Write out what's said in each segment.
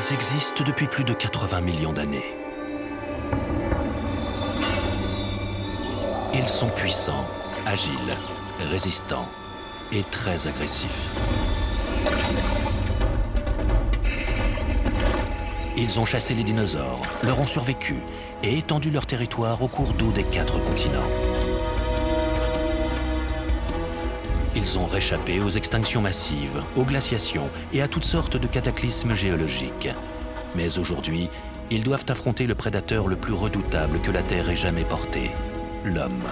Ils existent depuis plus de 80 millions d'années. Ils sont puissants, agiles, résistants et très agressifs. Ils ont chassé les dinosaures, leur ont survécu et étendu leur territoire au cours d'eau des 4 continents. Ils ont réchappé aux extinctions massives, aux glaciations et à toutes sortes de cataclysmes géologiques. Mais aujourd'hui, ils doivent affronter le prédateur le plus redoutable que la Terre ait jamais porté, l'homme.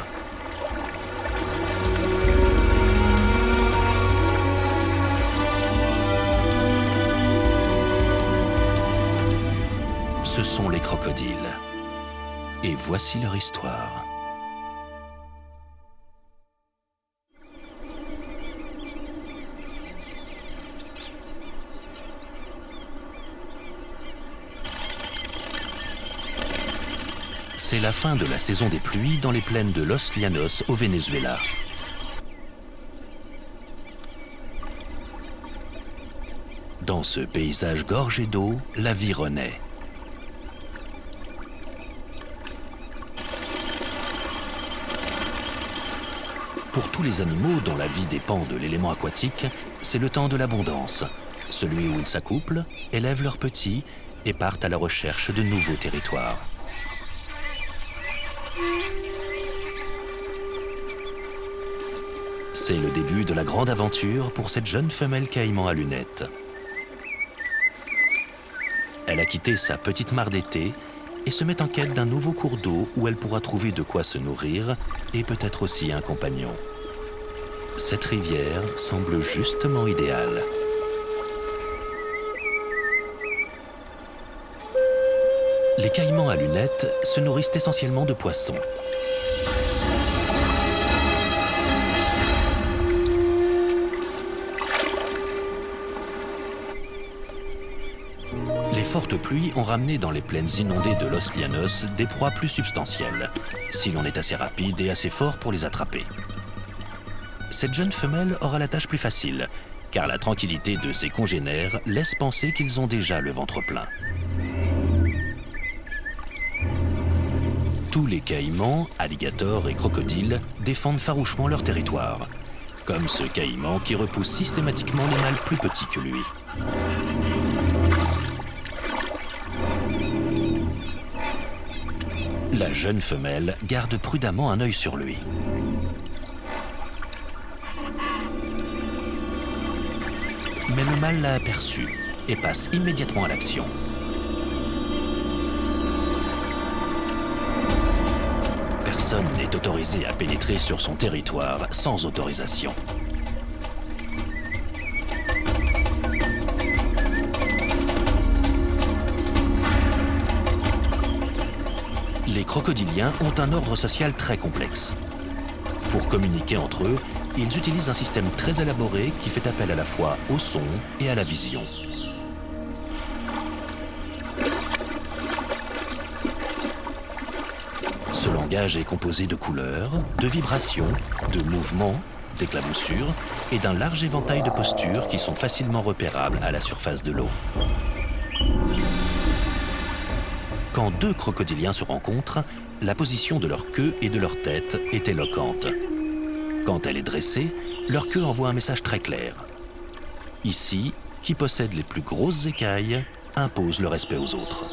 Ce sont les crocodiles. Et voici leur histoire. C'est la fin de la saison des pluies dans les plaines de Los Llanos au Venezuela. Dans ce paysage gorgé d'eau, la vie renaît. Pour tous les animaux dont la vie dépend de l'élément aquatique, c'est le temps de l'abondance, celui où ils s'accouplent, élèvent leurs petits et partent à la recherche de nouveaux territoires. C'est le début de la grande aventure pour cette jeune femelle caïman à lunettes. Elle a quitté sa petite mare d'été et se met en quête d'un nouveau cours d'eau où elle pourra trouver de quoi se nourrir et peut-être aussi un compagnon. Cette rivière semble justement idéale. Les caïmans à lunettes se nourrissent essentiellement de poissons. Les fortes pluies ont ramené dans les plaines inondées de Los Llanos des proies plus substantielles, si l'on est assez rapide et assez fort pour les attraper. Cette jeune femelle aura la tâche plus facile, car la tranquillité de ses congénères laisse penser qu'ils ont déjà le ventre plein. Tous les caïmans, alligators et crocodiles défendent farouchement leur territoire, comme ce caïman qui repousse systématiquement les mâles plus petits que lui. La jeune femelle garde prudemment un œil sur lui. Mais le mâle l'a aperçu et passe immédiatement à l'action. Personne n'est autorisé à pénétrer sur son territoire sans autorisation. Les crocodiliens ont un ordre social très complexe. Pour communiquer entre eux, ils utilisent un système très élaboré qui fait appel à la fois au son et à la vision. Ce langage est composé de couleurs, de vibrations, de mouvements, d'éclaboussures et d'un large éventail de postures qui sont facilement repérables à la surface de l'eau. Quand 2 crocodiliens se rencontrent, la position de leur queue et de leur tête est éloquente. Quand elle est dressée, leur queue envoie un message très clair. Ici, qui possède les plus grosses écailles impose le respect aux autres.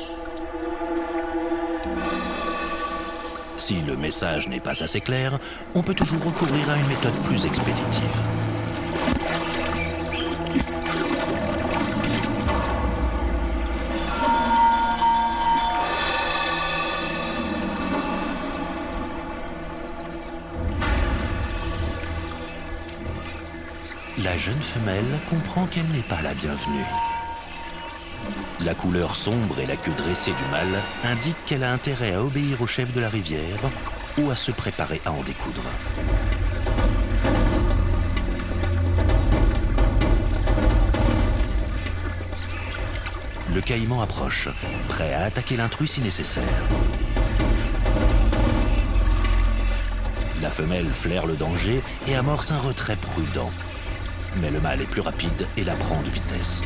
Si le message n'est pas assez clair, on peut toujours recourir à une méthode plus expéditive. La jeune femelle comprend qu'elle n'est pas la bienvenue. La couleur sombre et la queue dressée du mâle indiquent qu'elle a intérêt à obéir au chef de la rivière ou à se préparer à en découdre. Le caïman approche, prêt à attaquer l'intrus si nécessaire. La femelle flaire le danger et amorce un retrait prudent. Mais le mâle est plus rapide et la prend de vitesse.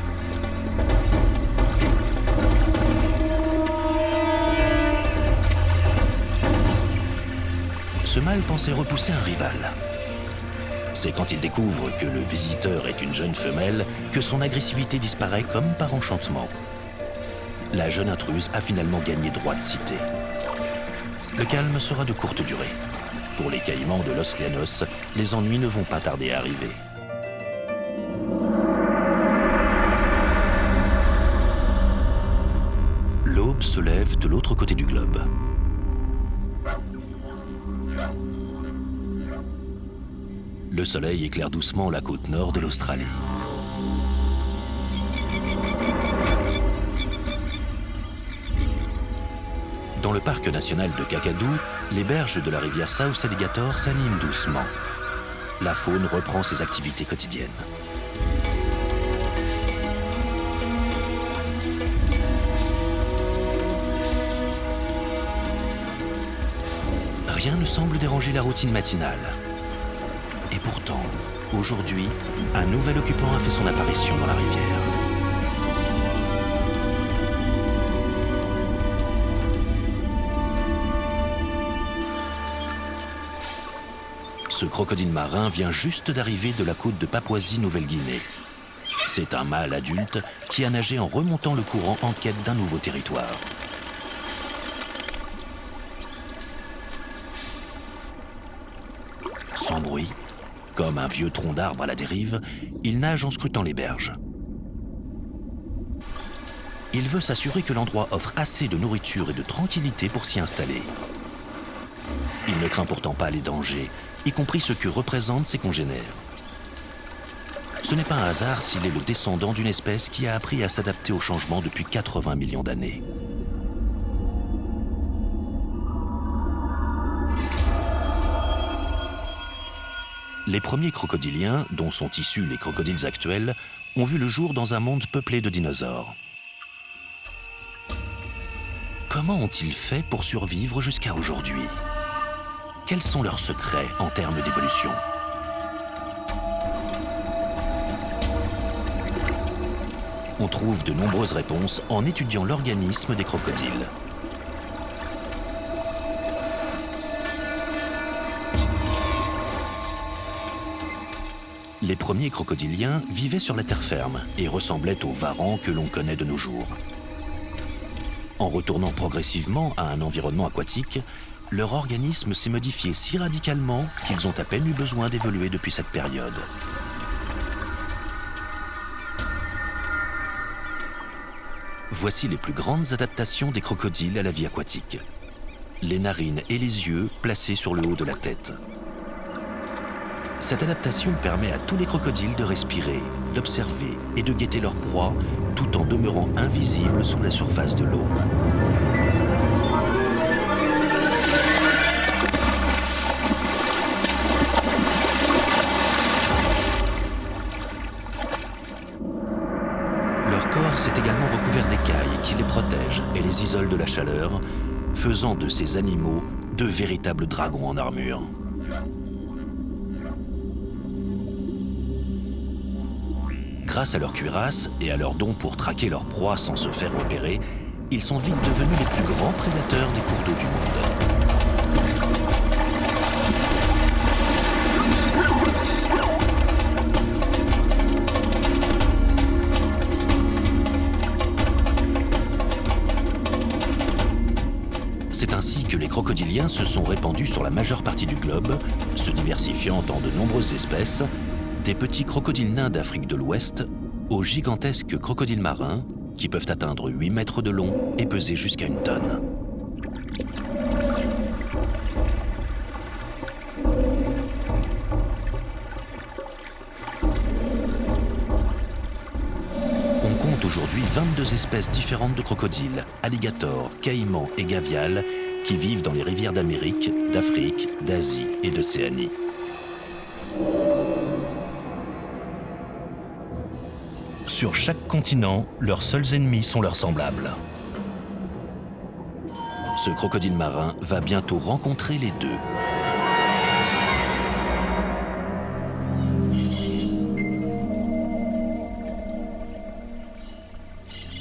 ce mâle pensait repousser un rival. C'est quand il découvre que le visiteur est une jeune femelle que son agressivité disparaît comme par enchantement. La jeune intruse a finalement gagné droit de cité. Le calme sera de courte durée. Pour les caïmans de Los Llanos, les ennuis ne vont pas tarder à arriver. L'aube se lève de l'autre côté du globe. Le soleil éclaire doucement la côte nord de l'Australie. Dans le parc national de Kakadu, les berges de la rivière South Alligator s'animent doucement. La faune reprend ses activités quotidiennes. Rien ne semble déranger la routine matinale. Et pourtant, aujourd'hui, un nouvel occupant a fait son apparition dans la rivière. Ce crocodile marin vient juste d'arriver de la côte de Papouasie-Nouvelle-Guinée. C'est un mâle adulte qui a nagé en remontant le courant en quête d'un nouveau territoire. Sans bruit, comme un vieux tronc d'arbre à la dérive, il nage en scrutant les berges. Il veut s'assurer que l'endroit offre assez de nourriture et de tranquillité pour s'y installer. Il ne craint pourtant pas les dangers, y compris ce que représentent ses congénères. Ce n'est pas un hasard s'il est le descendant d'une espèce qui a appris à s'adapter au changement depuis 80 millions d'années. Les premiers crocodiliens, dont sont issus les crocodiles actuels, ont vu le jour dans un monde peuplé de dinosaures. Comment ont-ils fait pour survivre jusqu'à aujourd'hui ? Quels sont leurs secrets en termes d'évolution ? On trouve de nombreuses réponses en étudiant l'organisme des crocodiles. Les premiers crocodiliens vivaient sur la terre ferme et ressemblaient aux varans que l'on connaît de nos jours. En retournant progressivement à un environnement aquatique, leur organisme s'est modifié si radicalement qu'ils ont à peine eu besoin d'évoluer depuis cette période. Voici les plus grandes adaptations des crocodiles à la vie aquatique. Les narines et les yeux placés sur le haut de la tête. Cette adaptation permet à tous les crocodiles de respirer, d'observer et de guetter leur proie tout en demeurant invisibles sous la surface de l'eau. Leur corps s'est également recouvert d'écailles qui les protègent et les isolent de la chaleur, faisant de ces animaux de véritables dragons en armure. Grâce à leur cuirasse et à leur don pour traquer leur proie sans se faire repérer, ils sont vite devenus les plus grands prédateurs des cours d'eau du monde. C'est ainsi que les crocodiliens se sont répandus sur la majeure partie du globe, se diversifiant en de nombreuses espèces, des petits crocodiles nains d'Afrique de l'Ouest aux gigantesques crocodiles marins qui peuvent atteindre 8 mètres de long et peser jusqu'à 1 tonne. On compte aujourd'hui 22 espèces différentes de crocodiles, alligators, caïmans et gavials qui vivent dans les rivières d'Amérique, d'Afrique, d'Asie et d'Océanie. Sur chaque continent, leurs seuls ennemis sont leurs semblables. Ce crocodile marin va bientôt rencontrer les deux.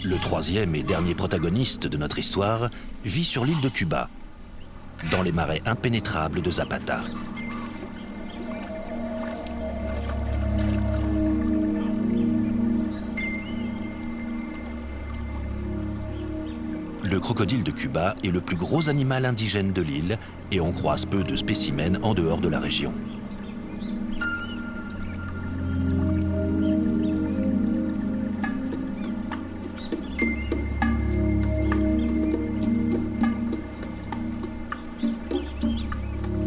Le troisième et dernier protagoniste de notre histoire vit sur l'île de Cuba. dans les marais impénétrables de Zapata. Le crocodile de Cuba est le plus gros animal indigène de l'île et on croise peu de spécimens en dehors de la région.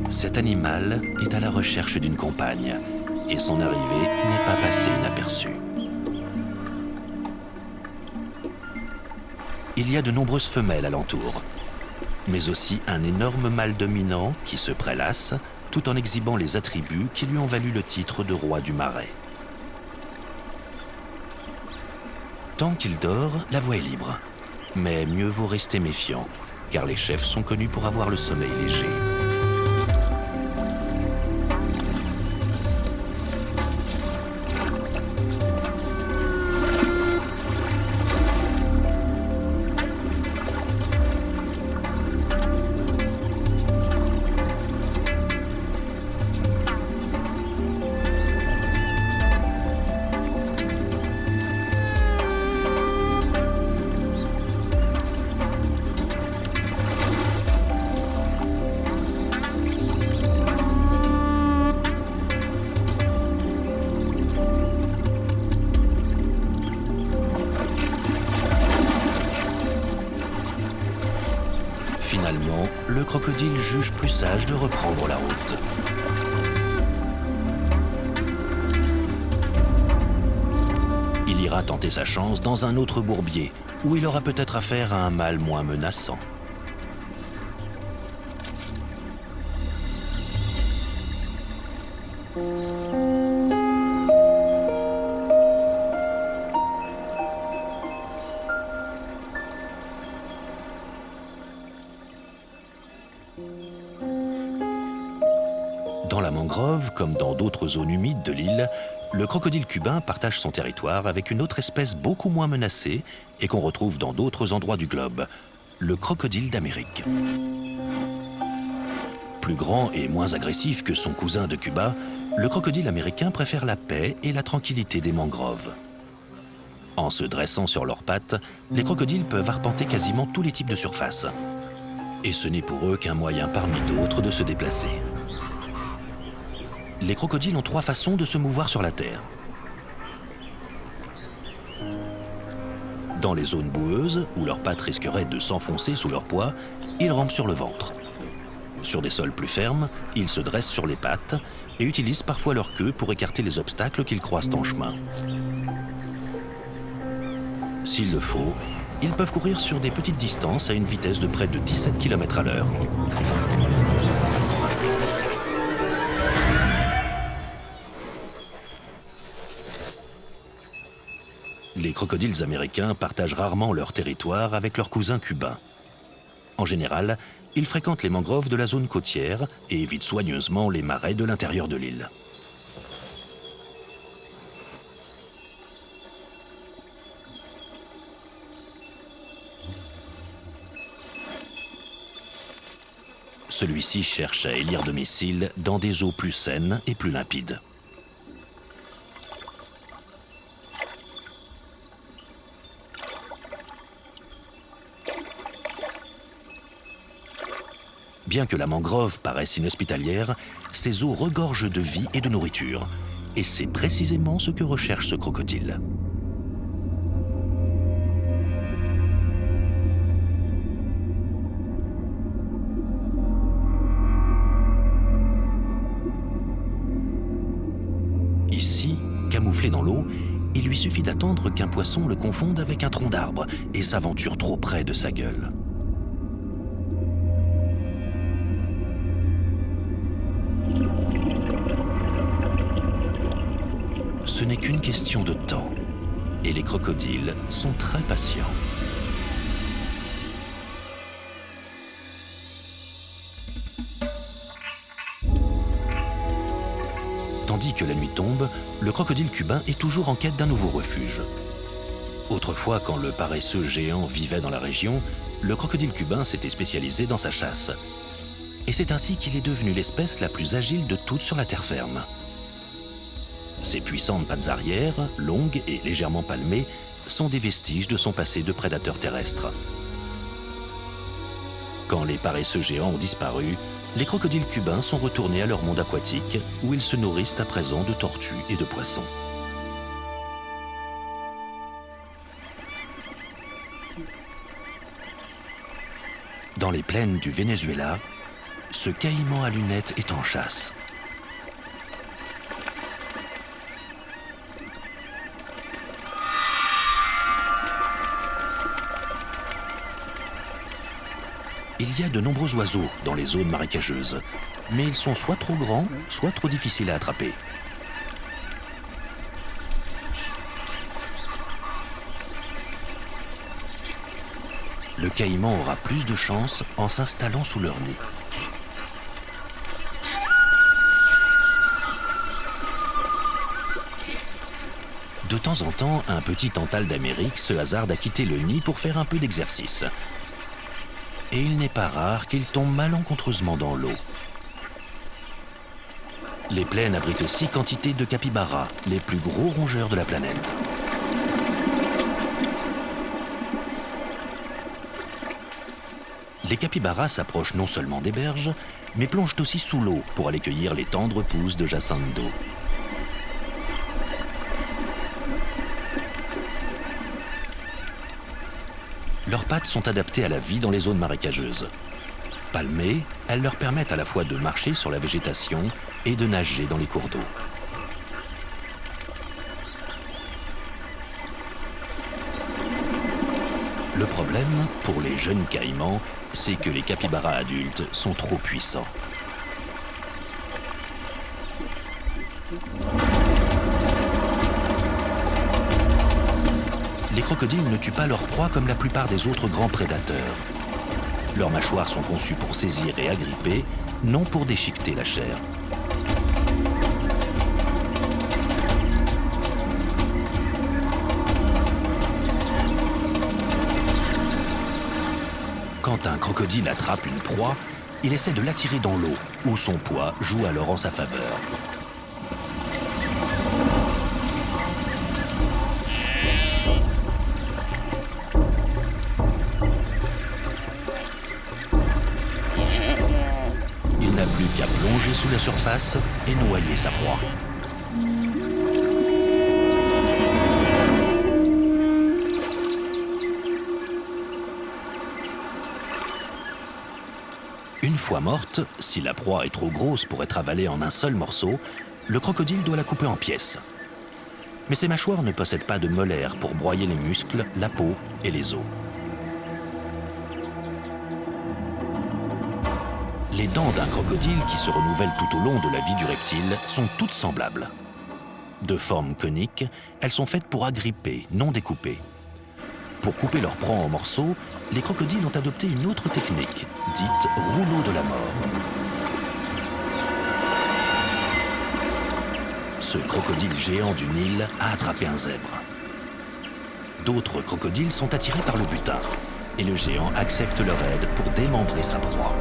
Cet animal est à la recherche d'une compagne et son arrivée n'est pas passée inaperçue. Il y a de nombreuses femelles alentour, mais aussi un énorme mâle dominant qui se prélasse tout en exhibant les attributs qui lui ont valu le titre de roi du marais. Tant qu'il dort, la voie est libre. Mais mieux vaut rester méfiant, car les chefs sont connus pour avoir le sommeil léger. Finalement, le crocodile juge plus sage de reprendre la route. Il ira tenter sa chance dans un autre bourbier, où il aura peut-être affaire à un mâle moins menaçant. Dans la mangrove, comme dans d'autres zones humides de l'île, le crocodile cubain partage son territoire avec une autre espèce beaucoup moins menacée et qu'on retrouve dans d'autres endroits du globe, le crocodile d'Amérique. Plus grand et moins agressif que son cousin de Cuba, le crocodile américain préfère la paix et la tranquillité des mangroves. En se dressant sur leurs pattes, les crocodiles peuvent arpenter quasiment tous les types de surfaces. Et ce n'est pour eux qu'un moyen parmi d'autres de se déplacer. Les crocodiles ont 3 façons de se mouvoir sur la terre. Dans les zones boueuses, où leurs pattes risqueraient de s'enfoncer sous leur poids, ils rampent sur le ventre. Sur des sols plus fermes, ils se dressent sur les pattes et utilisent parfois leur queue pour écarter les obstacles qu'ils croisent en chemin. S'il le faut, ils peuvent courir sur des petites distances à une vitesse de près de 17 km/h. Les crocodiles américains partagent rarement leur territoire avec leurs cousins cubains. En général, ils fréquentent les mangroves de la zone côtière et évitent soigneusement les marais de l'intérieur de l'île. Celui-ci cherche à élire domicile dans des eaux plus saines et plus limpides. Bien que la mangrove paraisse inhospitalière, ses eaux regorgent de vie et de nourriture. Et c'est précisément ce que recherche ce crocodile. Ici, camouflé dans l'eau, il lui suffit d'attendre qu'un poisson le confonde avec un tronc d'arbre et s'aventure trop près de sa gueule. Ce n'est qu'une question de temps, et les crocodiles sont très patients. Tandis que la nuit tombe, le crocodile cubain est toujours en quête d'un nouveau refuge. Autrefois, quand le paresseux géant vivait dans la région, le crocodile cubain s'était spécialisé dans sa chasse. et c'est ainsi qu'il est devenu l'espèce la plus agile de toutes sur la terre ferme. Ses puissantes pattes arrière, longues et légèrement palmées, sont des vestiges de son passé de prédateur terrestre. Quand les paresseux géants ont disparu, les crocodiles cubains sont retournés à leur monde aquatique, où ils se nourrissent à présent de tortues et de poissons. Dans les plaines du Venezuela, ce caïman à lunettes est en chasse. Il y a de nombreux oiseaux dans les zones marécageuses, mais ils sont soit trop grands, soit trop difficiles à attraper. Le caïman aura plus de chance en s'installant sous leur nez. De temps en temps, un petit tantale d'Amérique se hasarde à quitter le nid pour faire un peu d'exercice. Et il n'est pas rare qu'il tombe malencontreusement dans l'eau. Les plaines abritent aussi quantité de capybaras, les plus gros rongeurs de la planète. Les capybaras s'approchent non seulement des berges, mais plongent aussi sous l'eau pour aller cueillir les tendres pousses de jassandes d'eau. Leurs pattes sont adaptées à la vie dans les zones marécageuses. Palmées, elles leur permettent à la fois de marcher sur la végétation et de nager dans les cours d'eau. Le problème, pour les jeunes caïmans, c'est que les capybaras adultes sont trop puissants. Les crocodiles ne tuent pas leur proie comme la plupart des autres grands prédateurs. Leurs mâchoires sont conçues pour saisir et agripper, non pour déchiqueter la chair. Quand un crocodile attrape une proie, il essaie de l'attirer dans l'eau, où son poids joue alors en sa faveur. Il n'a plus qu'à plonger sous la surface et noyer sa proie. Une fois morte, si la proie est trop grosse pour être avalée en un seul morceau, le crocodile doit la couper en pièces. Mais ses mâchoires ne possèdent pas de molaires pour broyer les muscles, la peau et les os. Les dents d'un crocodile qui se renouvellent tout au long de la vie du reptile sont toutes semblables. De forme conique, elles sont faites pour agripper, non découper. Pour couper leur proie en morceaux, les crocodiles ont adopté une autre technique, dite rouleau de la mort. Ce crocodile géant du Nil a attrapé un zèbre. D'autres crocodiles sont attirés par le butin, et le géant accepte leur aide pour démembrer sa proie.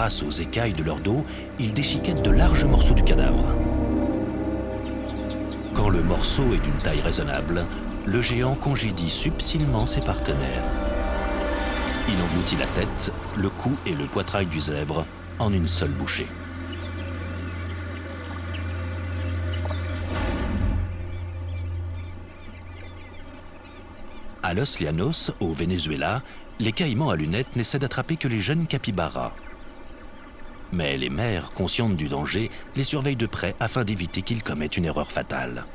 Grâce aux écailles de leur dos, ils déchiquettent de larges morceaux du cadavre. Quand le morceau est d'une taille raisonnable, le géant congédie subtilement ses partenaires. Il engloutit la tête, le cou et le poitrail du zèbre en une seule bouchée. À Los Llanos, au Venezuela, les caïmans à lunettes n'essaient d'attraper que les jeunes capybaras. Mais les mères, conscientes du danger, les surveillent de près afin d'éviter qu'ils commettent une erreur fatale.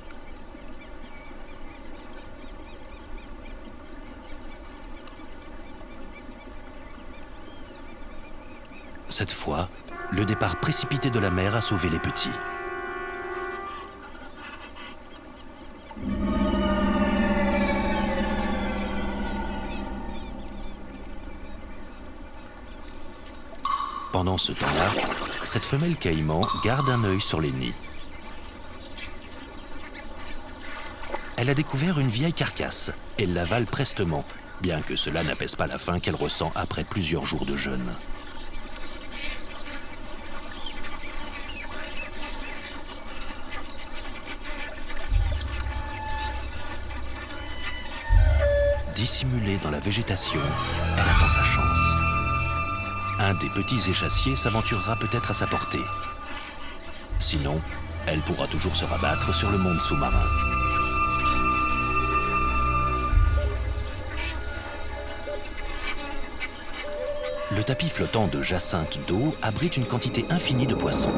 Cette fois, le départ précipité de la mère a sauvé les petits. Pendant ce temps-là, cette femelle caïman garde un œil sur les nids. Elle a découvert une vieille carcasse et l'avale prestement, bien que cela n'apaise pas la faim qu'elle ressent après plusieurs jours de jeûne. Dissimulée dans la végétation, elle attend sa chance. Un des petits échassiers s'aventurera peut-être à sa portée. Sinon, elle pourra toujours se rabattre sur le monde sous-marin. Le tapis flottant de jacinthe d'eau abrite une quantité infinie de poissons.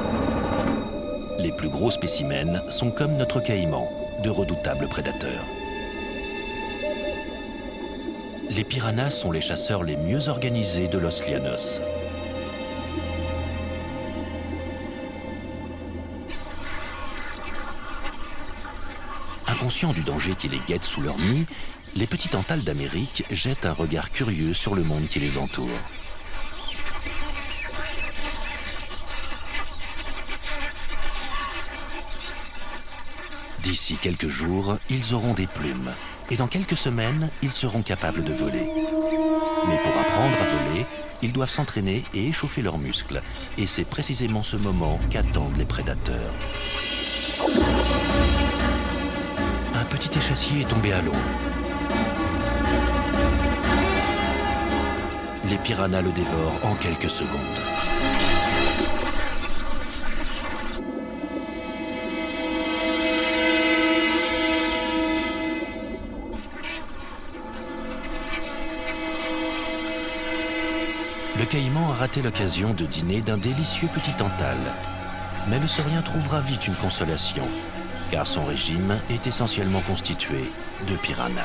Les plus gros spécimens sont comme notre caïman, de redoutables prédateurs. Les piranhas sont les chasseurs les mieux organisés de Los Llanos. Inconscients du danger qui les guette sous leur nid, les petits tantales d'Amérique jettent un regard curieux sur le monde qui les entoure. D'ici quelques jours, ils auront des plumes. Et dans quelques semaines, ils seront capables de voler. Mais pour apprendre à voler, ils doivent s'entraîner et échauffer leurs muscles. Et c'est précisément ce moment qu'attendent les prédateurs. Un petit échassier est tombé à l'eau. Les piranhas le dévorent en quelques secondes. Le caïman a raté l'occasion de dîner d'un délicieux petit tantale. Mais le saurien trouvera vite une consolation, car son régime est essentiellement constitué de piranhas.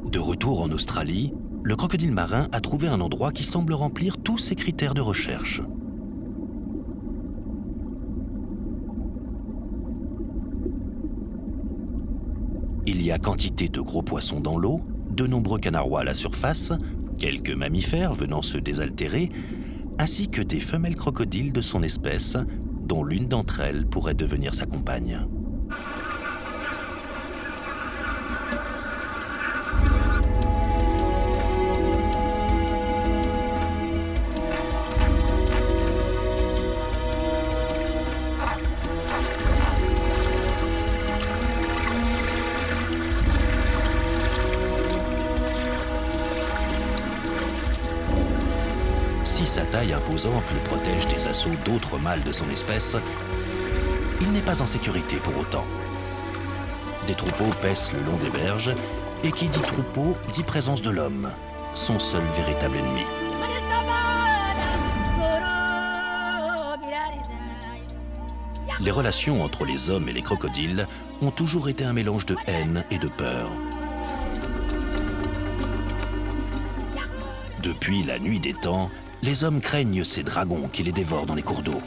De retour en Australie, le crocodile marin a trouvé un endroit qui semble remplir tous ses critères de recherche. Il y a quantité de gros poissons dans l'eau, de nombreux canarois à la surface, quelques mammifères venant se désaltérer, ainsi que des femelles crocodiles de son espèce, dont l'une d'entre elles pourrait devenir sa compagne. Si sa taille imposante le protège des assauts d'autres mâles de son espèce, il n'est pas en sécurité pour autant. Des troupeaux paissent le long des berges, et qui dit troupeau dit présence de l'homme, son seul véritable ennemi. Les relations entre les hommes et les crocodiles ont toujours été un mélange de haine et de peur. Depuis la nuit des temps, les hommes craignent ces dragons qui les dévorent dans les cours d'eau.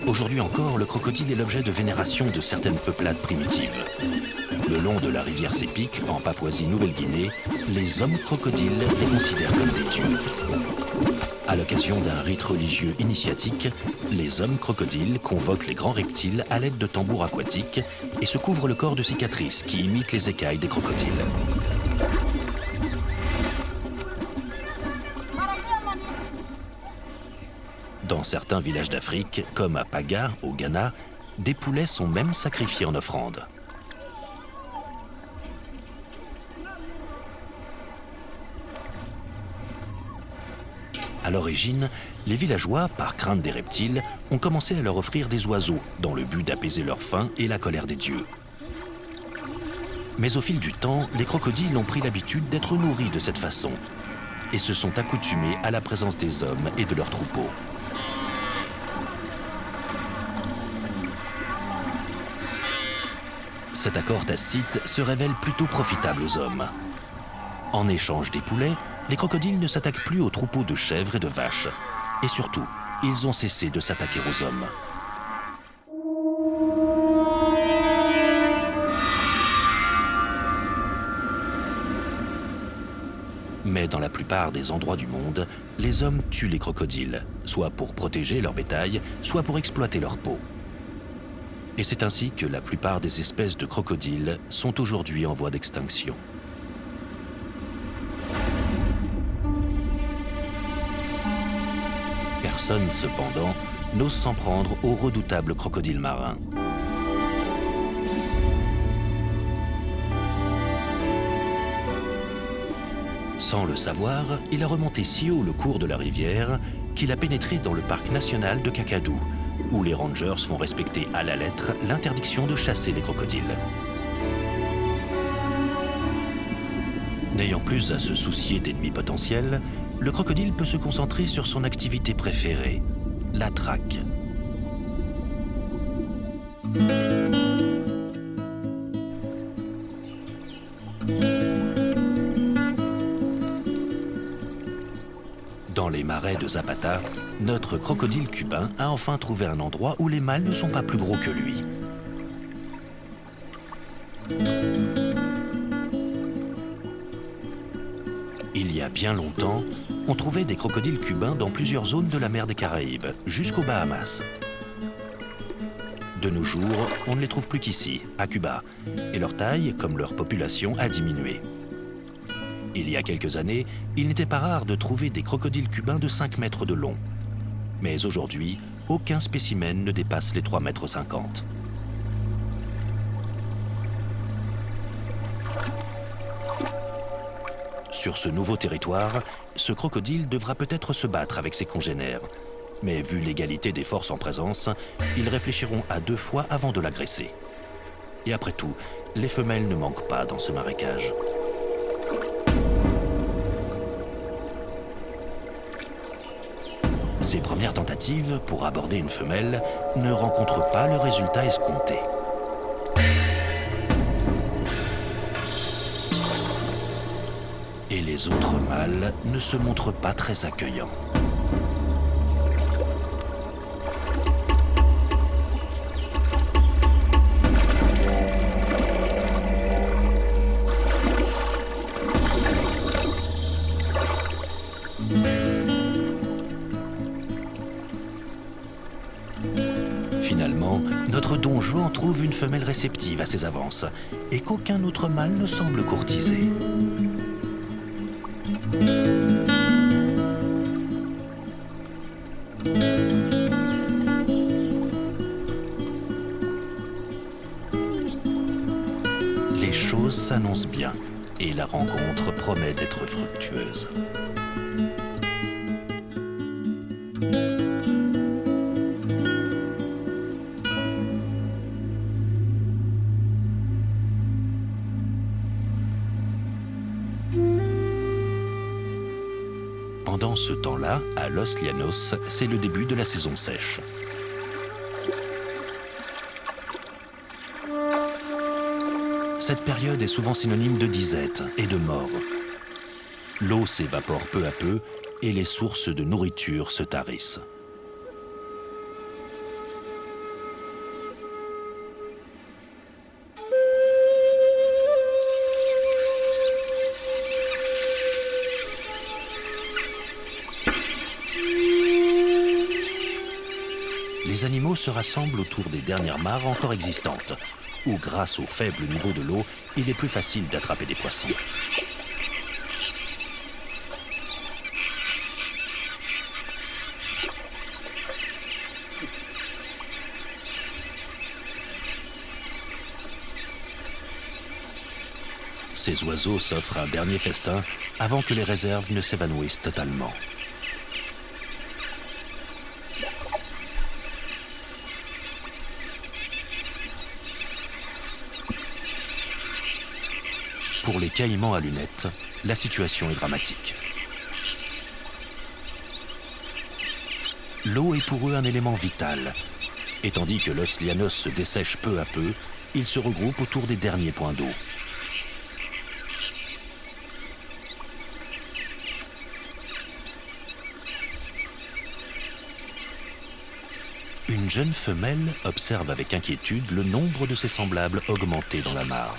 Aujourd'hui encore, le crocodile est l'objet de vénération de certaines peuplades primitives. Le long de la rivière Sepik, en Papouasie-Nouvelle-Guinée, les hommes crocodiles les considèrent comme des dieux. À l'occasion d'un rite religieux initiatique, les hommes crocodiles convoquent les grands reptiles à l'aide de tambours aquatiques et se couvrent le corps de cicatrices qui imitent les écailles des crocodiles. Dans certains villages d'Afrique, comme à Paga, au Ghana, des poulets sont même sacrifiés en offrande. À l'origine, les villageois, par crainte des reptiles, ont commencé à leur offrir des oiseaux, dans le but d'apaiser leur faim et la colère des dieux. Mais au fil du temps, les crocodiles ont pris l'habitude d'être nourris de cette façon, et se sont accoutumés à la présence des hommes et de leurs troupeaux. Cet accord tacite se révèle plutôt profitable aux hommes. En échange des poulets, les crocodiles ne s'attaquent plus aux troupeaux de chèvres et de vaches. Et surtout, ils ont cessé de s'attaquer aux hommes. Mais dans la plupart des endroits du monde, les hommes tuent les crocodiles, soit pour protéger leur bétail, soit pour exploiter leur peau. Et c'est ainsi que la plupart des espèces de crocodiles sont aujourd'hui en voie d'extinction. Personne, cependant, n'ose s'en prendre aux redoutables crocodiles marins. Sans le savoir, il a remonté si haut le cours de la rivière qu'il a pénétré dans le parc national de Kakadu, où les rangers font respecter à la lettre l'interdiction de chasser les crocodiles. N'ayant plus à se soucier d'ennemis potentiels, le crocodile peut se concentrer sur son activité préférée, la traque. Dans les marais de Zapata, notre crocodile cubain a enfin trouvé un endroit où les mâles ne sont pas plus gros que lui. Il y a bien longtemps, on trouvait des crocodiles cubains dans plusieurs zones de la mer des Caraïbes, jusqu'aux Bahamas. De nos jours, on ne les trouve plus qu'ici, à Cuba, et leur taille, comme leur population, a diminué. Il y a quelques années, il n'était pas rare de trouver des crocodiles cubains de 5 mètres de long. Mais aujourd'hui, aucun spécimen ne dépasse les 3,50 m. Sur ce nouveau territoire, ce crocodile devra peut-être se battre avec ses congénères. Mais vu l'égalité des forces en présence, ils réfléchiront à 2 fois avant de l'agresser. Et après tout, les femelles ne manquent pas dans ce marécage. Ces premières tentatives pour aborder une femelle ne rencontrent pas le résultat escompté. Et les autres mâles ne se montrent pas très accueillants. Finalement, notre Don Juan trouve une femelle réceptive à ses avances et qu'aucun autre mâle ne semble courtiser. Les choses s'annoncent bien et la rencontre promet d'être fructueuse. Pendant ce temps-là, à Los Llanos, c'est le début de la saison sèche. Cette période est souvent synonyme de disette et de mort. L'eau s'évapore peu à peu et les sources de nourriture se tarissent. Les animaux se rassemblent autour des dernières mares encore existantes, où grâce au faible niveau de l'eau, il est plus facile d'attraper des poissons. Ces oiseaux s'offrent un dernier festin avant que les réserves ne s'évanouissent totalement. Pour les caïmans à lunettes, la situation est dramatique. L'eau est pour eux un élément vital, et tandis que Los Llanos se dessèche peu à peu, ils se regroupent autour des derniers points d'eau. Une jeune femelle observe avec inquiétude le nombre de ses semblables augmenter dans la mare.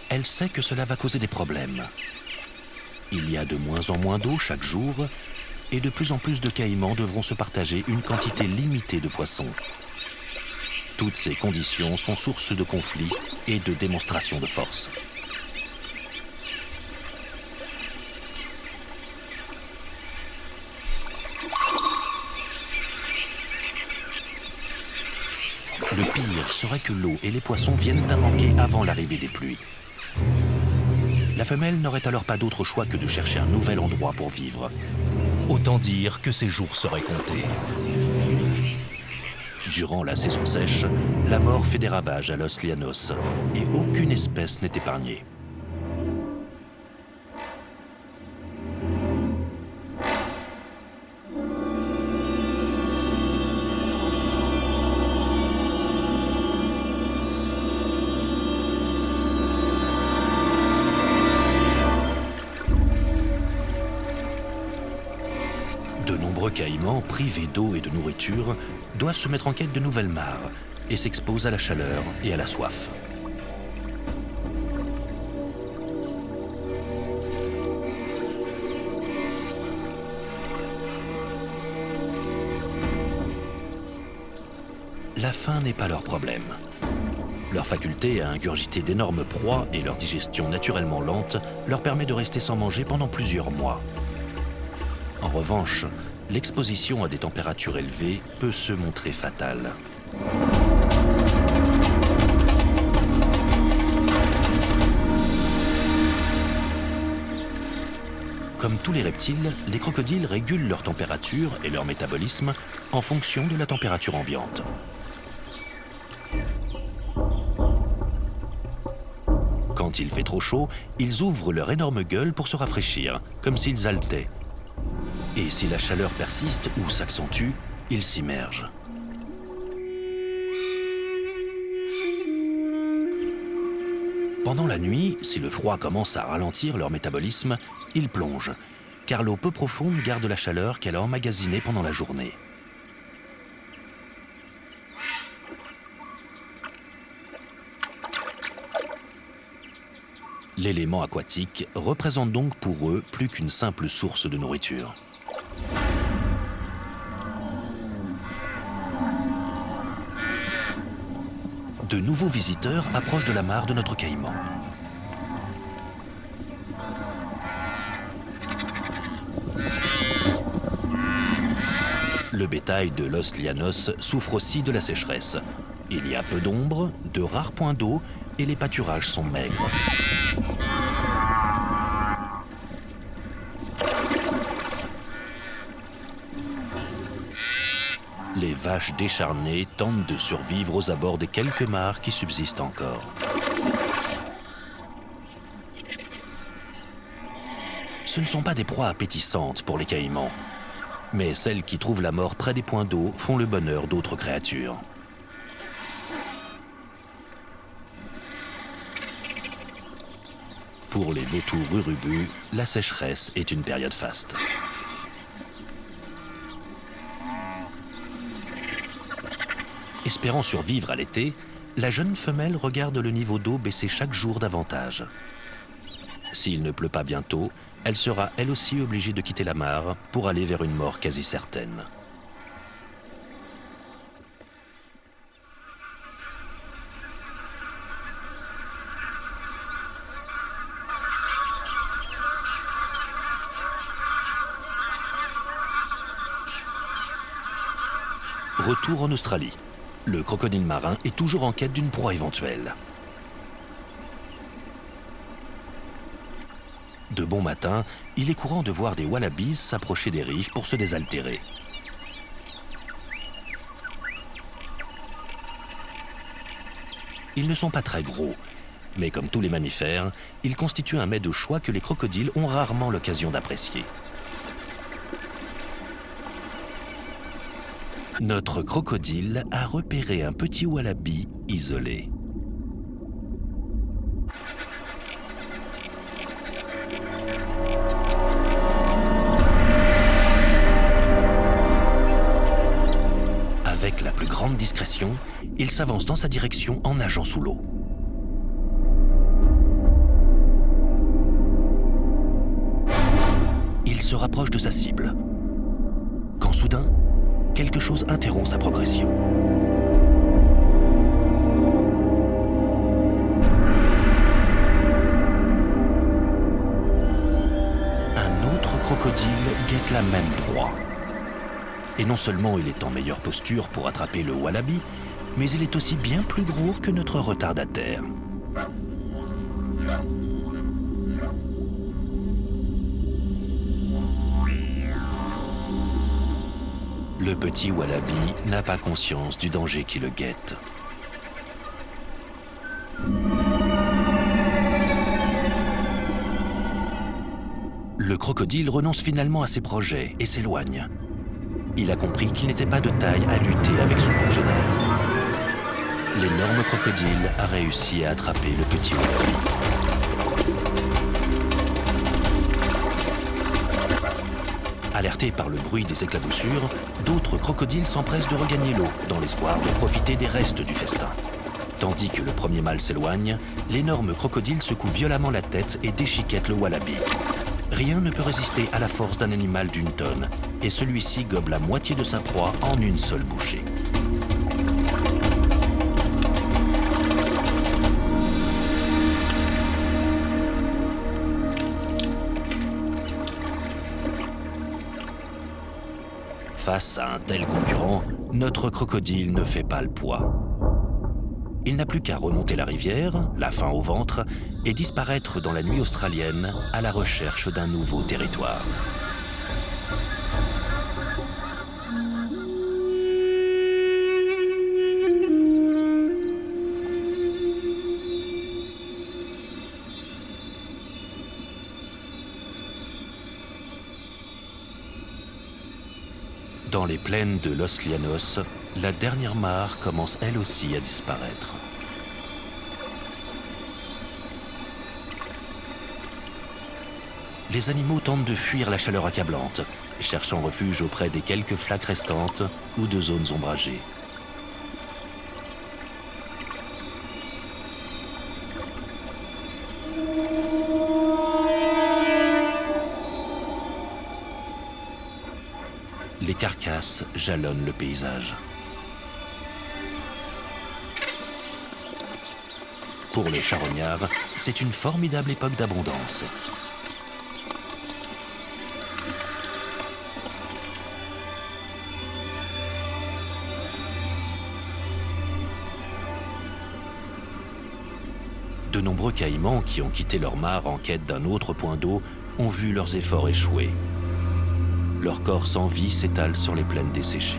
Elle sait que cela va causer des problèmes. Il y a de moins en moins d'eau chaque jour et de plus en plus de caïmans devront se partager une quantité limitée de poissons. Toutes ces conditions sont source de conflits et de démonstrations de force. Le pire serait que l'eau et les poissons viennent à manquer avant l'arrivée des pluies. La femelle n'aurait alors pas d'autre choix que de chercher un nouvel endroit pour vivre. Autant dire que ses jours seraient comptés. Durant la saison sèche, la mort fait des ravages à Los Llanos et aucune espèce n'est épargnée. De nombreux caïmans, privés d'eau et de nourriture, doivent se mettre en quête de nouvelles mares et s'exposent à la chaleur et à la soif. La faim n'est pas leur problème. Leur faculté à ingurgiter d'énormes proies et leur digestion naturellement lente leur permet de rester sans manger pendant plusieurs mois. En revanche, l'exposition à des températures élevées peut se montrer fatale. Comme tous les reptiles, les crocodiles régulent leur température et leur métabolisme en fonction de la température ambiante. Quand il fait trop chaud, ils ouvrent leur énorme gueule pour se rafraîchir, comme s'ils haletaient. Et si la chaleur persiste ou s'accentue, ils s'immergent. Pendant la nuit, si le froid commence à ralentir leur métabolisme, ils plongent, car l'eau peu profonde garde la chaleur qu'elle a emmagasinée pendant la journée. L'élément aquatique représente donc pour eux plus qu'une simple source de nourriture. De nouveaux visiteurs approchent de la mare de notre caïman. Le bétail de Los Llanos souffre aussi de la sécheresse. Il y a peu d'ombre, de rares points d'eau et les pâturages sont maigres. Les vaches décharnées tentent de survivre aux abords des quelques mares qui subsistent encore. Ce ne sont pas des proies appétissantes pour les caïmans, mais celles qui trouvent la mort près des points d'eau font le bonheur d'autres créatures. Pour les vautours urubus, la sécheresse est une période faste. Espérant survivre à l'été, la jeune femelle regarde le niveau d'eau baisser chaque jour davantage. S'il ne pleut pas bientôt, elle sera elle aussi obligée de quitter la mare pour aller vers une mort quasi certaine. Retour en Australie. Le crocodile marin est toujours en quête d'une proie éventuelle. De bon matin, il est courant de voir des wallabies s'approcher des rives pour se désaltérer. Ils ne sont pas très gros, mais comme tous les mammifères, ils constituent un mets de choix que les crocodiles ont rarement l'occasion d'apprécier. Notre crocodile a repéré un petit wallaby isolé. Avec la plus grande discrétion, il s'avance dans sa direction en nageant sous l'eau. Il se rapproche de sa cible. Quand soudain, quelque chose interrompt sa progression. Un autre crocodile guette la même proie. Et non seulement il est en meilleure posture pour attraper le wallaby, mais il est aussi bien plus gros que notre retardataire. Le petit wallaby n'a pas conscience du danger qui le guette. Le crocodile renonce finalement à ses projets et s'éloigne. Il a compris qu'il n'était pas de taille à lutter avec son congénère. L'énorme crocodile a réussi à attraper le petit wallaby. Alertés par le bruit des éclaboussures, d'autres crocodiles s'empressent de regagner l'eau dans l'espoir de profiter des restes du festin. Tandis que le premier mâle s'éloigne, l'énorme crocodile secoue violemment la tête et déchiquette le wallaby. Rien ne peut résister à la force d'un animal d'une tonne, et celui-ci gobe la moitié de sa proie en une seule bouchée. Face à un tel concurrent, notre crocodile ne fait pas le poids. Il n'a plus qu'à remonter la rivière, la faim au ventre, et disparaître dans la nuit australienne à la recherche d'un nouveau territoire. Dans les plaines de Los Llanos, la dernière mare commence elle aussi à disparaître. Les animaux tentent de fuir la chaleur accablante, cherchant refuge auprès des quelques flaques restantes ou de zones ombragées. Les carcasses jalonnent le paysage. Pour les charognards, c'est une formidable époque d'abondance. De nombreux caïmans qui ont quitté leur mare en quête d'un autre point d'eau ont vu leurs efforts échouer. Leur corps sans vie s'étale sur les plaines desséchées.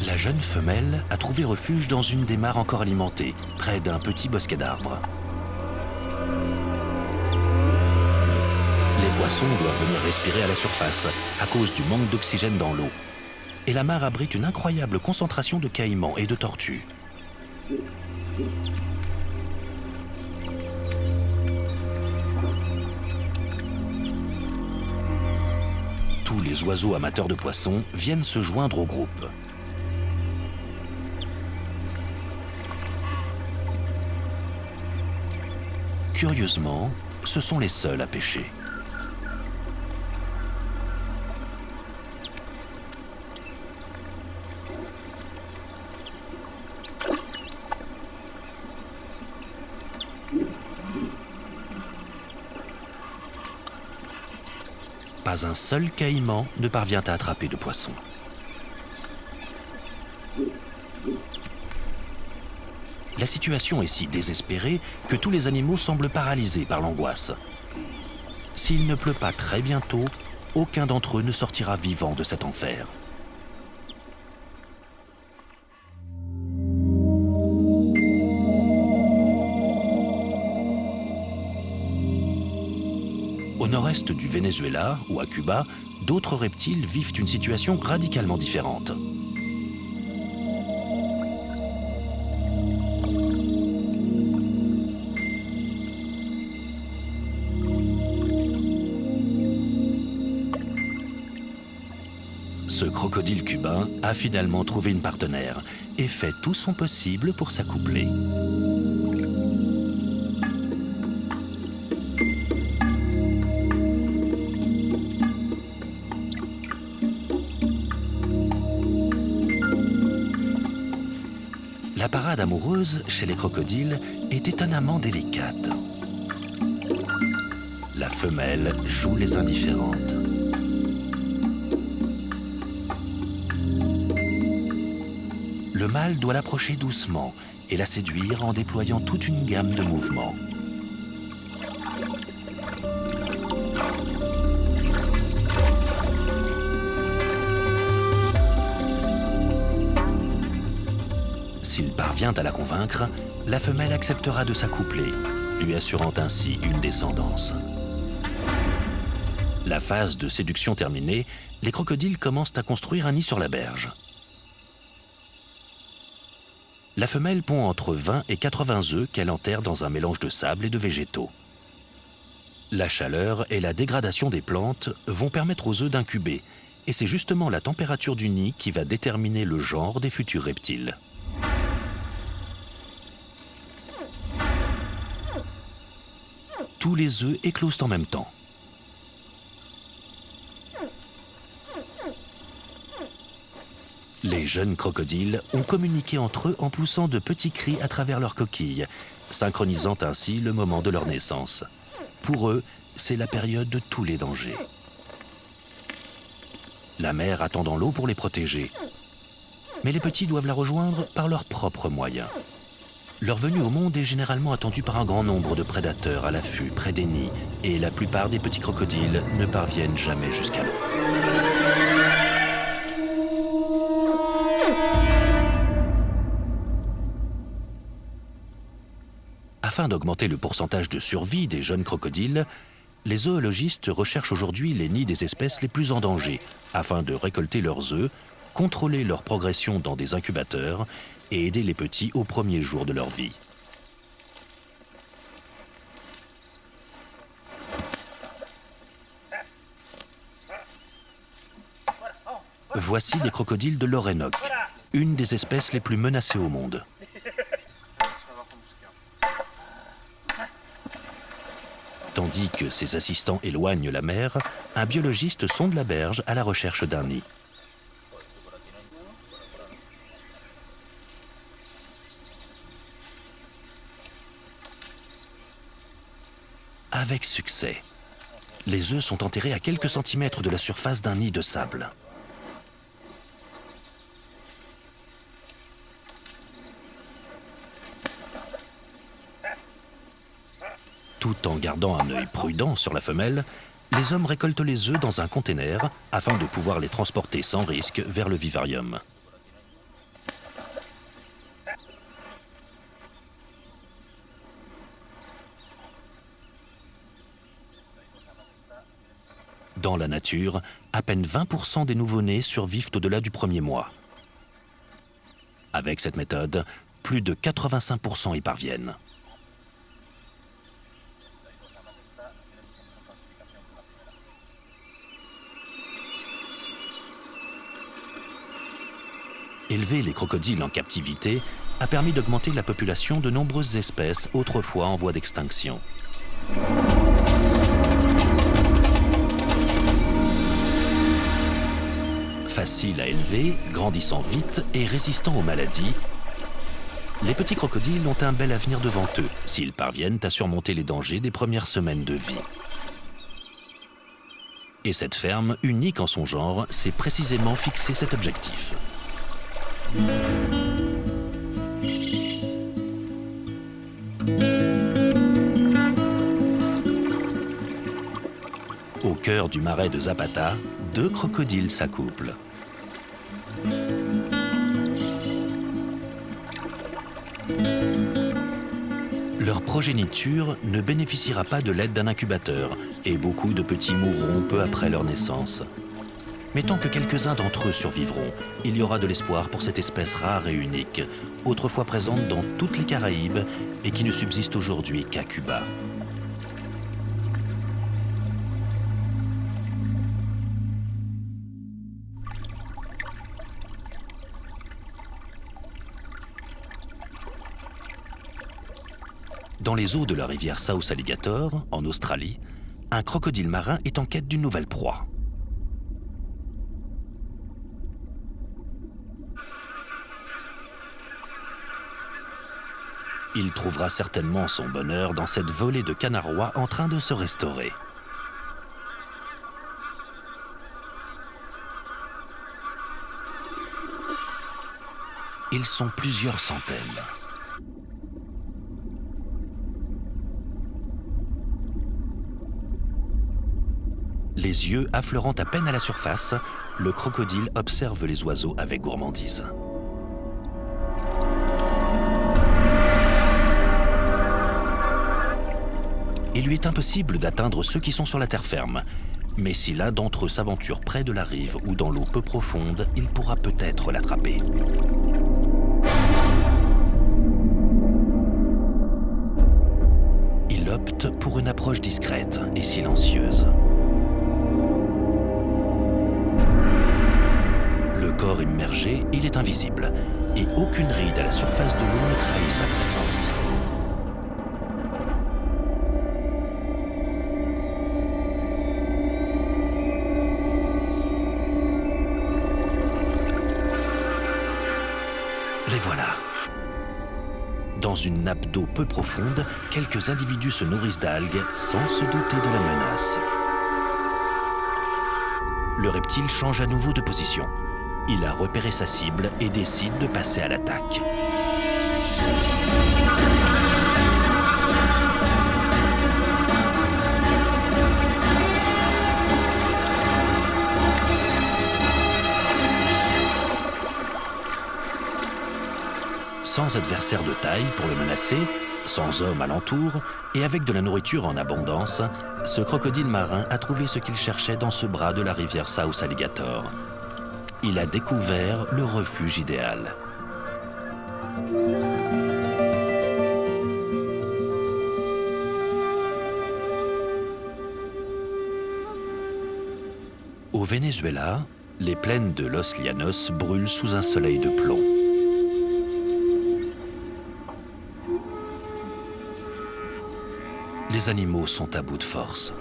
La jeune femelle a trouvé refuge dans une des mares encore alimentées, près d'un petit bosquet d'arbres. Les poissons doivent venir respirer à la surface à cause du manque d'oxygène dans l'eau. Et la mare abrite une incroyable concentration de caïmans et de tortues. Tous les oiseaux amateurs de poissons viennent se joindre au groupe. Curieusement, ce sont les seuls à pêcher. Pas un seul caïman ne parvient à attraper de poisson. La situation est si désespérée que tous les animaux semblent paralysés par l'angoisse. S'il ne pleut pas très bientôt, aucun d'entre eux ne sortira vivant de cet enfer. Au nord-est l'est du Venezuela ou à Cuba, d'autres reptiles vivent une situation radicalement différente. Ce crocodile cubain a finalement trouvé une partenaire et fait tout son possible pour s'accoupler. La parade amoureuse chez les crocodiles est étonnamment délicate. La femelle joue les indifférentes. Le mâle doit l'approcher doucement et la séduire en déployant toute une gamme de mouvements. S'il parvient à la convaincre, la femelle acceptera de s'accoupler, lui assurant ainsi une descendance. La phase de séduction terminée, les crocodiles commencent à construire un nid sur la berge. La femelle pond entre 20 et 80 œufs qu'elle enterre dans un mélange de sable et de végétaux. La chaleur et la dégradation des plantes vont permettre aux œufs d'incuber, et c'est justement la température du nid qui va déterminer le genre des futurs reptiles. Tous les œufs éclosent en même temps. Les jeunes crocodiles ont communiqué entre eux en poussant de petits cris à travers leurs coquilles, synchronisant ainsi le moment de leur naissance. Pour eux, c'est la période de tous les dangers. La mère attend dans l'eau pour les protéger. Mais les petits doivent la rejoindre par leurs propres moyens. Leur venue au monde est généralement attendue par un grand nombre de prédateurs à l'affût près des nids, et la plupart des petits crocodiles ne parviennent jamais jusqu'à l'eau. Afin d'augmenter le pourcentage de survie des jeunes crocodiles, les zoologistes recherchent aujourd'hui les nids des espèces les plus en danger, afin de récolter leurs œufs, contrôler leur progression dans des incubateurs et aider les petits aux premiers jours de leur vie. Voici des crocodiles de l'Orénoque, une des espèces les plus menacées au monde. Tandis que ses assistants éloignent la mère, un biologiste sonde la berge à la recherche d'un nid. Avec succès. Les œufs sont enterrés à quelques centimètres de la surface d'un nid de sable. Tout en gardant un œil prudent sur la femelle, les hommes récoltent les œufs dans un conteneur afin de pouvoir les transporter sans risque vers le vivarium. Dans la nature, à peine 20% des nouveau-nés survivent au-delà du premier mois. Avec cette méthode, plus de 85% y parviennent. Élever les crocodiles en captivité a permis d'augmenter la population de nombreuses espèces autrefois en voie d'extinction. Faciles à élever, grandissant vite et résistants aux maladies, les petits crocodiles ont un bel avenir devant eux s'ils parviennent à surmonter les dangers des premières semaines de vie. Et cette ferme, unique en son genre, s'est précisément fixé cet objectif. Au cœur du marais de Zapata, deux crocodiles s'accouplent. leur progéniture ne bénéficiera pas de l'aide d'un incubateur et beaucoup de petits mourront peu après leur naissance. Mais tant que quelques-uns d'entre eux survivront, il y aura de l'espoir pour cette espèce rare et unique, autrefois présente dans toutes les Caraïbes et qui ne subsiste aujourd'hui qu'à Cuba. Dans les eaux de la rivière South Alligator, en Australie, un crocodile marin est en quête d'une nouvelle proie. Il trouvera certainement son bonheur dans cette volée de canarois en train de se restaurer. Ils sont plusieurs centaines. Les yeux affleurant à peine à la surface, le crocodile observe les oiseaux avec gourmandise. Il lui est impossible d'atteindre ceux qui sont sur la terre ferme, mais si l'un d'entre eux s'aventure près de la rive ou dans l'eau peu profonde, il pourra peut-être l'attraper. Il opte pour une approche discrète et silencieuse. Le corps immergé, il est invisible, et aucune ride à la surface de l'eau ne trahit sa présence. Les voilà. Dans une nappe d'eau peu profonde, quelques individus se nourrissent d'algues sans se douter de la menace. Le reptile change à nouveau de position. Il a repéré sa cible et décide de passer à l'attaque. Sans adversaire de taille pour le menacer, sans homme alentour et avec de la nourriture en abondance, ce crocodile marin a trouvé ce qu'il cherchait dans ce bras de la rivière South Alligator. Il a découvert le refuge idéal. Au Venezuela, les plaines de Los Llanos brûlent sous un soleil de plomb. Les animaux sont à bout de force.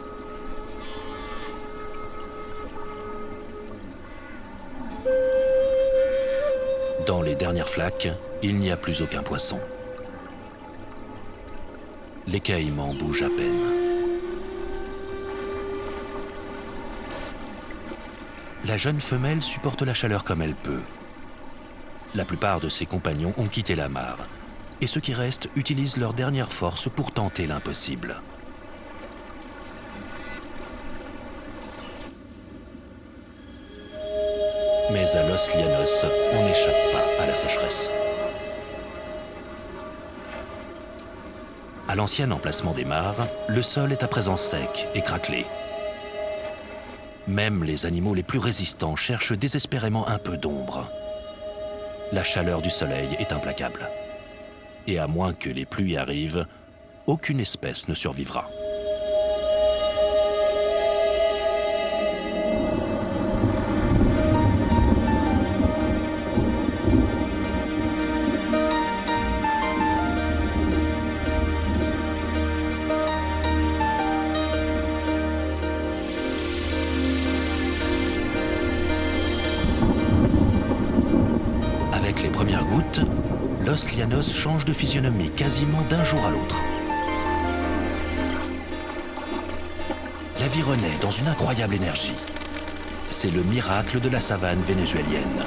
Dans les dernières flaques, il n'y a plus aucun poisson. Les caïmans bougent à peine. La jeune femelle supporte la chaleur comme elle peut. La plupart de ses compagnons ont quitté la mare, et ceux qui restent utilisent leur dernière force pour tenter l'impossible. Mais à Los Llanos, on n'échappe pas à la sécheresse. À l'ancien emplacement des mares, le sol est à présent sec et craquelé. Même les animaux les plus résistants cherchent désespérément un peu d'ombre. La chaleur du soleil est implacable. Et à moins que les pluies arrivent, aucune espèce ne survivra. Avec les premières gouttes, Los Llanos change de physionomie quasiment d'un jour à l'autre. La vie renaît dans une incroyable énergie. C'est le miracle de la savane vénézuélienne.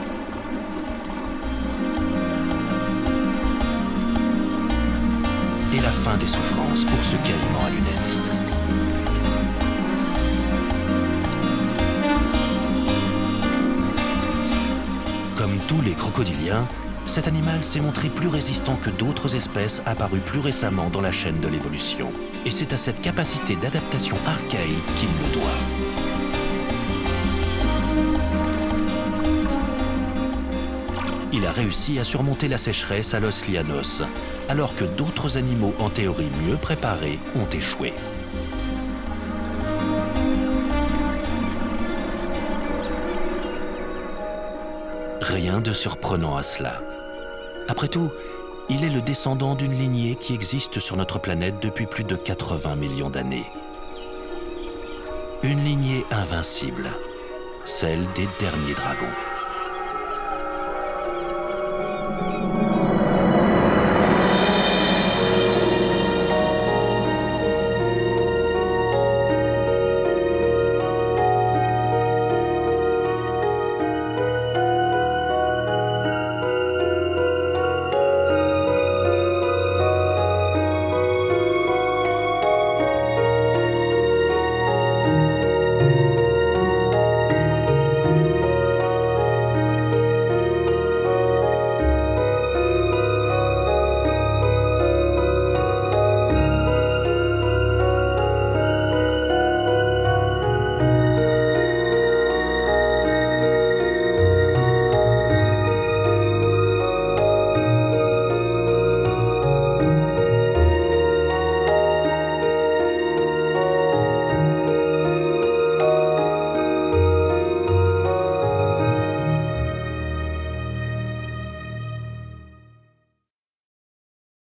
Et la fin des souffrances pour ce caïman à lunettes. Comme tous les crocodiliens, Cet animal s'est montré plus résistant que d'autres espèces apparues plus récemment dans la chaîne de l'évolution. Et c'est à cette capacité d'adaptation archaïque qu'il le doit. Il a réussi à surmonter la sécheresse à Los Llanos, alors que d'autres animaux en théorie mieux préparés ont échoué. Rien de surprenant à cela. Après tout, il est le descendant d'une lignée qui existe sur notre planète depuis plus de 80 millions d'années. Une lignée invincible, celle des derniers dragons.